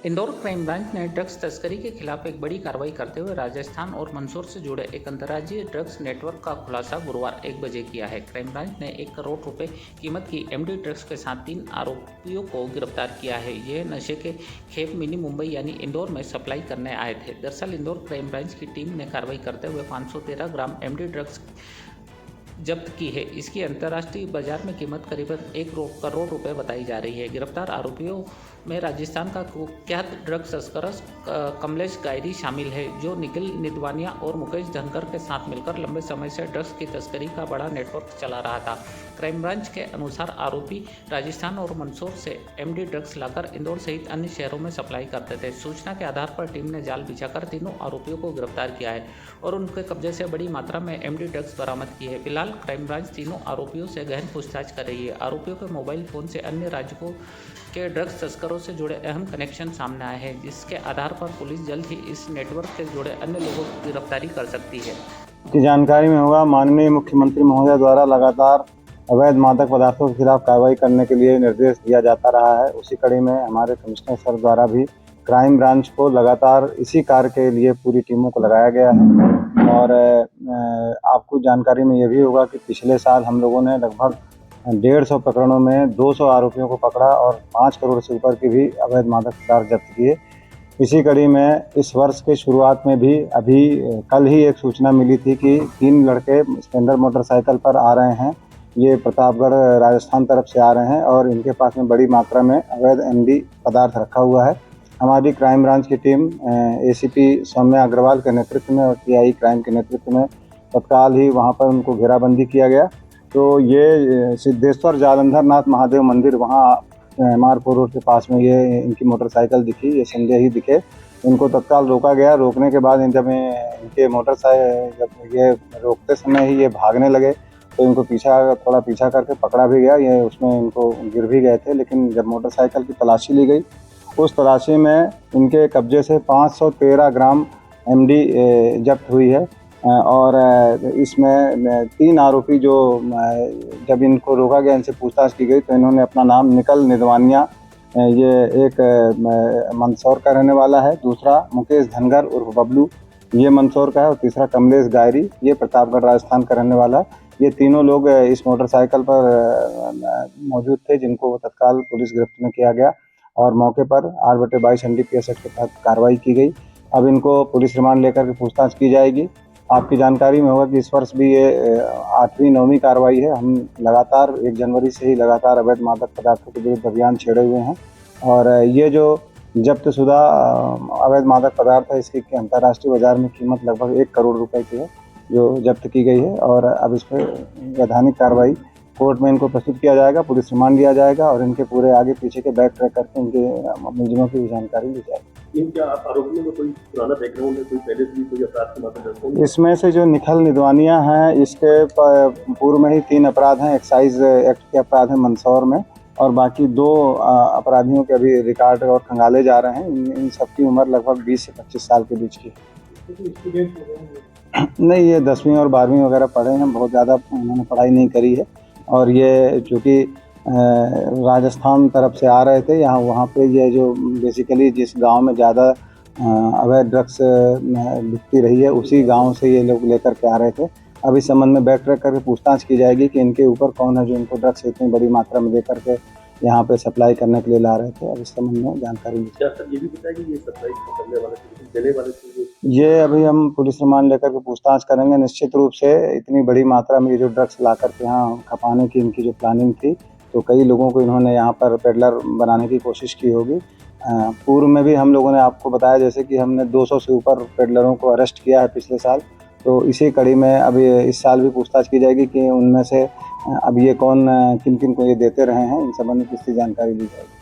Indore crime branch ने drugs तस्करी के खिलाफ एक बड़ी कार्रवाई करते हुए राजस्थान और मंदसौर से जुड़े एक अंतर्राज्यीय ड्रग्स नेटवर्क का खुलासा गुरुवार 1 बजे किया है। क्राइम ब्रांच ने 1 करोड़ रुपए कीमत की एमडी ड्रग्स के साथ 3 आरोपियों को गिरफ्तार किया है। यह नशे के खेप मिनी मुंबई यानी इंदौर में सप्लाई करने आए थे। दरअसल इंदौर क्राइम ब्रांच की टीम ने कार्रवाई करते हुए 513 ग्राम एमडी ड्रग्स जब्त की है। इसकी अंतर्राष्ट्रीय बाजार में कीमत करीबन 1 करोड़ रुपए बताई जा रही है। गिरफ्तार आरोपियों में राजस्थान का कुख्यात ड्रग्स तस्कर कमलेश गायरी शामिल है, जो निखिल निदवानिया और मुकेश धनकर के साथ मिलकर लंबे समय से ड्रग्स की तस्करी का बड़ा नेटवर्क चला रहा था। क्राइम ब्रांच के अनुसार आरोपी राजस्थान और मंदसौर से एमडी ड्रग्स लाकर इंदौर सहित अन्य शहरों में सप्लाई करते थे। सूचना के आधार पर टीम ने जाल बिछाकर तीनों आरोपियों को गिरफ्तार किया है और उनके कब्जे से बड़ी मात्रा में एमडी ड्रग्स बरामद की है। फिलहाल क्राइम ब्रांच तीनों आरोपियों से गहन पूछताछ कर रही है। आरोपियों के मोबाइल फोन से अन्य राज्यों के ड्रग्स तस्करों से जुड़े अहम कनेक्शन सामने आए हैं, जिसके आधार पर पुलिस जल्द ही इस नेटवर्क से जुड़े अन्य लोगों की गिरफ्तारी कर सकती है। की जानकारी में होगा, माननीय मुख्यमंत्री महोदय द्वारा लगातार अवैध मादक पदार्थों के खिलाफ कार्रवाई करने के लिए निर्देश दिया जाता रहा है। उसी कड़ी में हमारे कमिश्नर सर द्वारा भी क्राइम ब्रांच को लगातार इसी कार्य के लिए पूरी टीमों को लगाया गया है। और आपको जानकारी में ये भी होगा कि पिछले साल हम लोगों ने लगभग 150 प्रकरणों में 200 आरोपियों को पकड़ा और 5 करोड़ से ऊपर की भी अवैध मादक पदार्थ जब्त किए। इसी कड़ी में इस वर्ष के शुरुआत में भी अभी कल ही एक सूचना मिली थी कि 3 लड़के स्प्लेंडर मोटरसाइकिल पर आ रहे हैं। ये प्रतापगढ़ राजस्थान तरफ से आ रहे हैं और इनके पास में बड़ी मात्रा में अवैध एमडी पदार्थ रखा हुआ है। हमारी क्राइम ब्रांच की टीम एसीपी सौम्या अग्रवाल के नेतृत्व में और टीआई क्राइम के नेतृत्व में तत्काल ही वहां पर उनको घेराबंदी किया गया। तो ये सिद्धेश्वर जालंधर नाथ महादेव मंदिर, वहाँ मारपुर रोड के पास में ये इनकी मोटरसाइकिल दिखी, ये संदेही ही दिखे। इनको तत्काल रोका गया। रोकने के बाद जब इनके मोटरसाइकिल जब ये रोकते समय ही ये भागने लगे तो इनको थोड़ा पीछा करके पकड़ा भी गया। ये उसमें इनको गिर भी गए थे, लेकिन जब मोटरसाइकिल की तलाशी ली गई, उस तलाशी में इनके कब्जे से 513 ग्राम एमडी जब्त हुई है। और इसमें 3 आरोपी जो जब इनको रोका गया, इनसे पूछताछ की गई तो इन्होंने अपना नाम निखिल निदवानिया, ये एक मंदसौर का रहने वाला है, दूसरा मुकेश धनगर उर्फ बबलू, ये मंदसौर का है, और तीसरा कमलेश गायरी, ये प्रतापगढ़ राजस्थान का रहने वाला है। ये तीनों लोग इस मोटरसाइकिल पर मौजूद थे, जिनको तत्काल पुलिस गिरफ्त में किया गया और मौके पर 8/22 एनडीपीएस एक्ट के तहत कार्रवाई की गई। अब इनको पुलिस रिमांड लेकर के पूछताछ की जाएगी। आपकी जानकारी में होगा कि इस वर्ष भी ये 8वीं 9वीं कार्रवाई है। हम लगातार 1 जनवरी से ही लगातार अवैध मादक पदार्थों के विरुद्ध अभियान छेड़े हुए हैं और ये जो जब्त शुदा अवैध मादक पदार्थ है, इसकी अंतर्राष्ट्रीय बाजार में कीमत लगभग 1 करोड़ रुपए की है, जो जब्त की गई है। और अब इस पर वैधानिक कार्रवाई कोर्ट में इनको प्रस्तुत किया जाएगा, पुलिस रिमांड लिया जाएगा और इनके पूरे आगे पीछे के बैक ट्रैक करके इनके मुलजिमों की जानकारी ली जाएगी। आरोपियों में कोई पुराना बैकग्राउंड है, कोई पहले से भी कोई अपराध के मामले? इसमें से जो निखिल निदवानिया है, इसके पूर्व में ही 3 अपराध हैं, एक्साइज एक्ट के अपराध हैं मंदसौर में, और बाकी 2 अपराधियों के अभी रिकॉर्ड और खंगाले जा रहे हैं। इन सबकी उम्र लगभग 20 से 25 साल के बीच की है। नहीं, ये 10वीं और 12वीं वगैरह पढ़े हैं, बहुत ज़्यादा उन्होंने पढ़ाई नहीं करी है। और ये चूँकि राजस्थान तरफ से आ रहे थे, वहाँ पे ये जो बेसिकली जिस गांव में ज़्यादा अवैध ड्रग्स बिकती रही है, उसी गांव से ये लोग लेकर के आ रहे थे। अब इस संबंध में बैक ट्रैक करके पूछताछ की जाएगी कि इनके ऊपर कौन है जो इनको ड्रग्स इतनी बड़ी मात्रा में दे करके यहाँ पे सप्लाई करने के लिए ला रहे थे। अब इस संबंध में जानकारी मिली। ये भी पता है कि ये सप्लाई करने वाले थे, देने वाले थे? ये अभी हम पुलिस रिमांड लेकर के पूछताछ करेंगे। निश्चित रूप से इतनी बड़ी मात्रा में ये जो ड्रग्स ला करके यहाँ खपाने की इनकी जो प्लानिंग थी, तो कई लोगों को इन्होंने यहाँ पर पेडलर बनाने की कोशिश की होगी। पूर्व में भी हम लोगों ने आपको बताया जैसे कि हमने 200 से ऊपर पेडलरों को अरेस्ट किया है पिछले साल। तो इसी कड़ी में अभी इस साल भी पूछताछ की जाएगी कि उनमें से अब ये किन किन को ये देते रहे हैं, इन संबंध में किसकी जानकारी ली जाएगी।